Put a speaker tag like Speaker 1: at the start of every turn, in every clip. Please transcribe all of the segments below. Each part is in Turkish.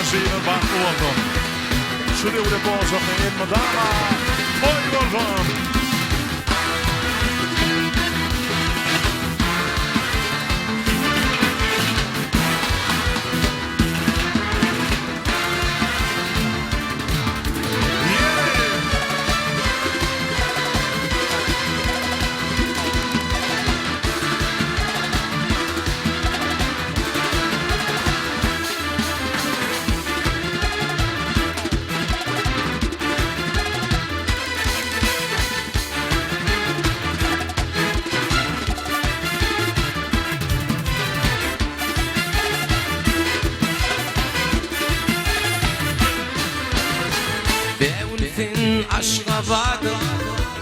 Speaker 1: nasibim baktı oldum. Şuraya buraya bozuk elma dama. Oy oldum.
Speaker 2: Bevulfin aşka vardım,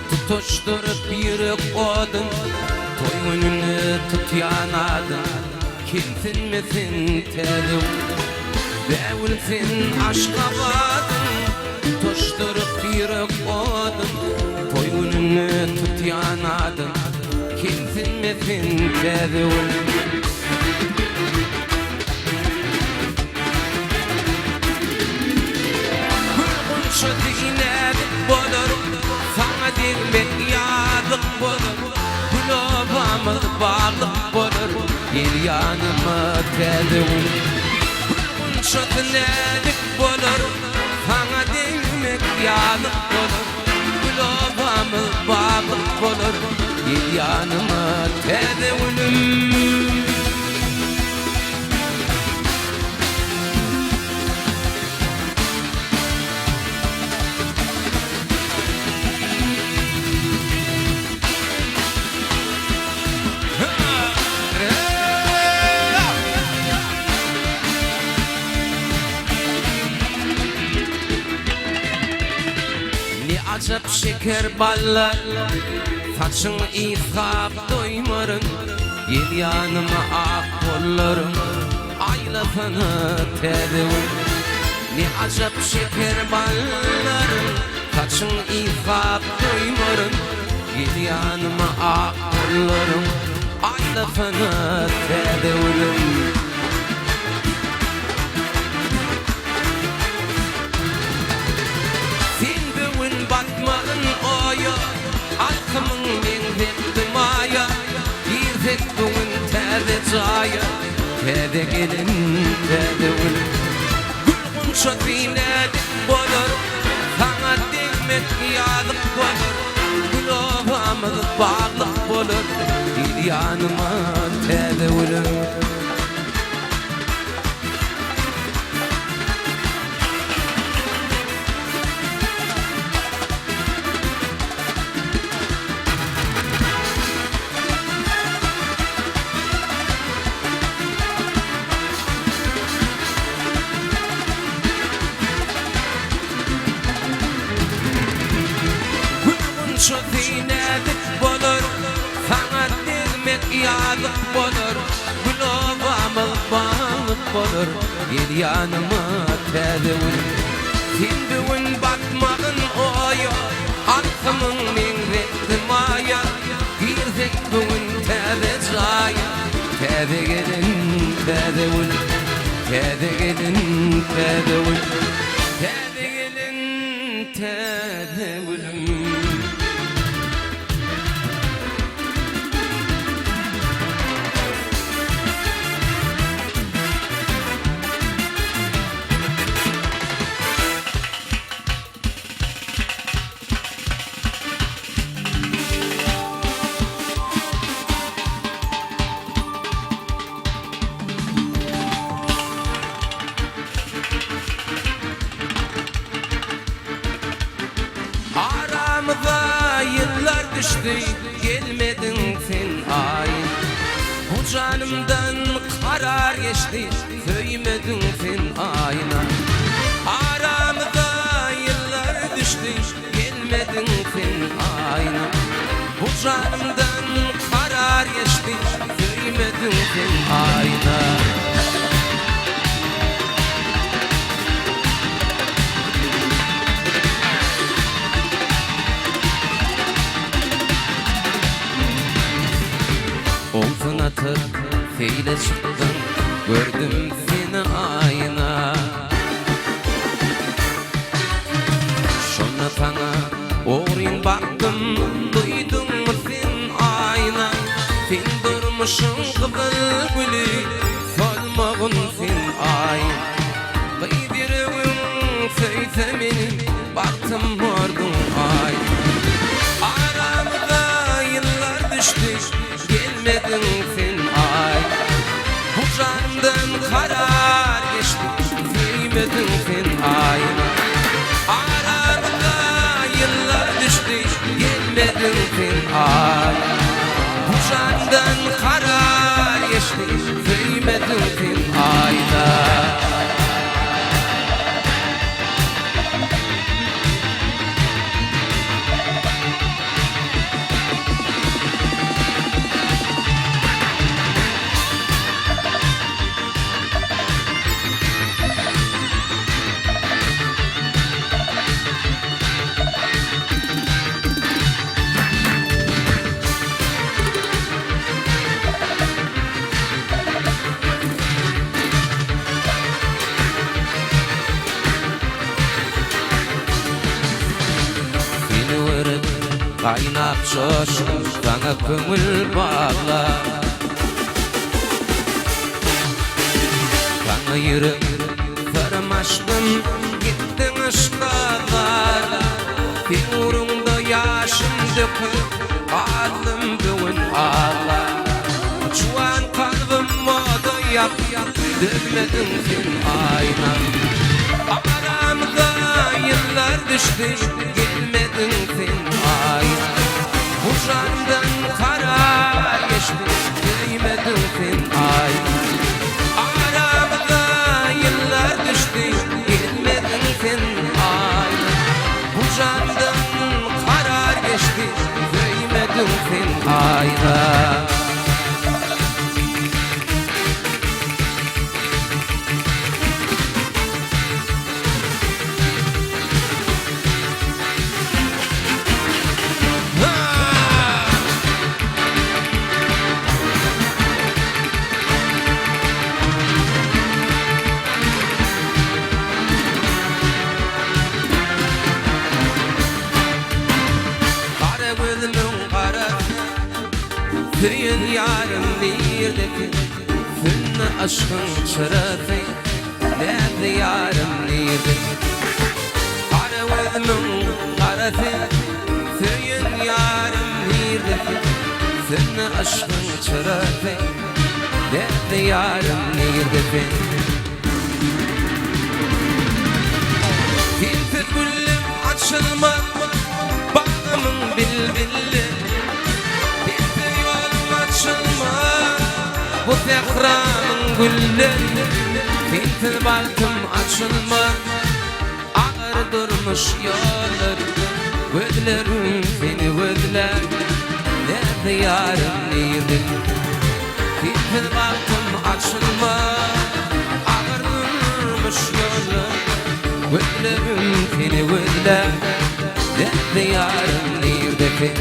Speaker 2: tutuşturup bir kodun. Toy önünü tut yanadın, kimsin misin tedim. Bevulfin aşka vardım, tutuşturup bir kodun. Toy önünü tut yanadın, kimsin misin tedim. Şu dinledik bolur, sana dinmek yadık bolur. Kulağımız bağlık bolur, gel yanıma tedim. Şu dinledik bolur, sana dinmek yadık bolur. Kulağımız bağlık bolur, gel yanıma tedim. Acap şeker ballar, saçın ishap doymarın. Gel yanıma ak kollarım, ay lafını tedim. Ne acap şeker ballarım, saçın ishap doymarın. Gel yanıma ak kollarım, ay lafını tedim. Batmağın oya, aklımın menvektim aya. Gizek bugün terde caya, terde gelin terde ölüm. Gülgün şu dinledik bolur, sana demek yadık bolur. Kulağımız bağlık bolur, gel yanıma terde ölüm. Şu dinledik bolur, sana demek yadık bolur. Kulağımız bağlık bolur, gel yanıma tedim. Sen batmağın oya, aklımın menvektim aya. Girsek bugün terde caya, terde gelin terde ölüm. Terde gelin terde ölüm, terde gelin terde ölüm. Aramıza yıllar düştü, gelmedin sen ay. Bu canımdan karar geçti, söymedin sen ayna. Aramıza yıllar düştü, gelmedin sen ayna. Bu canımdan karar geçti, söymedin sen ayna. Omzuna atıp feyle çıktım, gördüm seni ayna. duydun mu sen ayna Sen durmuşsun kızıl gülü solmağın sen ayna Kıydirivin söyle meni baktım vardın ayna Aramda yıllar düştü gelmedin sen ayna Bu canımdan karar geçti sevmedin sen ayna Aramda yıllar düştü gelmedin sen ayna Bu canımdan karar geçti sevmedin sen ayna Kaynak coşkun sana kömül bağla Kana yürü fırmaştım gittin ışkalar Bir uğrunda yaşım döküp aldım bugün ağla Çuan kalbim moda yap dönmedin sen ayna Aramda yıllar düştü gelmedin sen ayna Bu candan karar geçti değmedin sen ayna Aramda yıllar düştü gelmedin sen ayna Bu candan karar geçti değmedin sen ayna Hüyün yarım neredeki Hünne aşkın şerefi Nerede yarım neredeki Kara vezmin karafi Hüyün yarım neredeki Hünne aşkın şerefi Nerede yarım neredeki Hilfi güllüm açılmaz Bağımın bilbilli Bu tekramın gülleri Filtre balkım açılma Ağır durmuş yolları Gözlerim seni gözler Nerede yarım nerede Filtre balkım açılma Ağır durmuş yolları Gözlerim seni gözler Nerede yarım nerede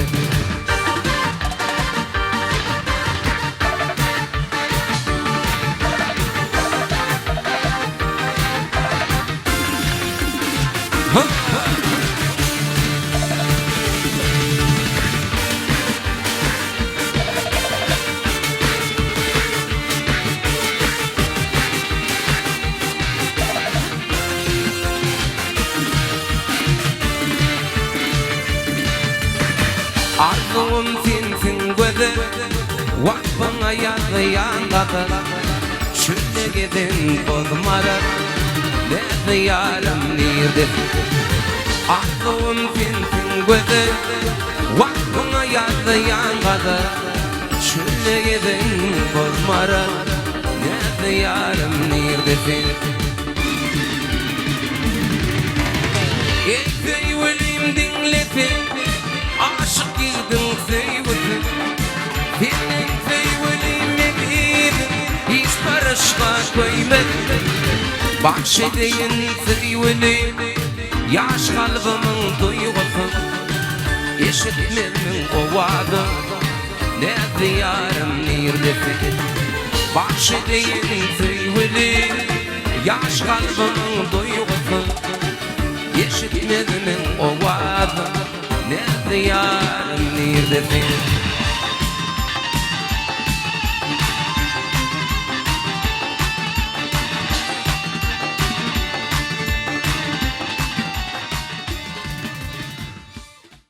Speaker 2: Arzum sensin gözü Vakfına yazıyan kadar Şöyle gidin bozmarar Nerede yarım nerede Arzum sensin gözü Vakfına yazıyan kadar Şöyle gidin bozmarar Nerede yarım nerede Ey ölüm dinletin Aşık girdim sevdim Benim sevdiğime girdim Hiç barışma koymadım Bahşedeyin sevdim Yaş kalbimin duygusu Eşitmedim o vadı Nerede yarım nerede Bahşedeyin sevdim Yaş kalbimin duygusu Eşitmedim o vadı Nerede yarım the fear.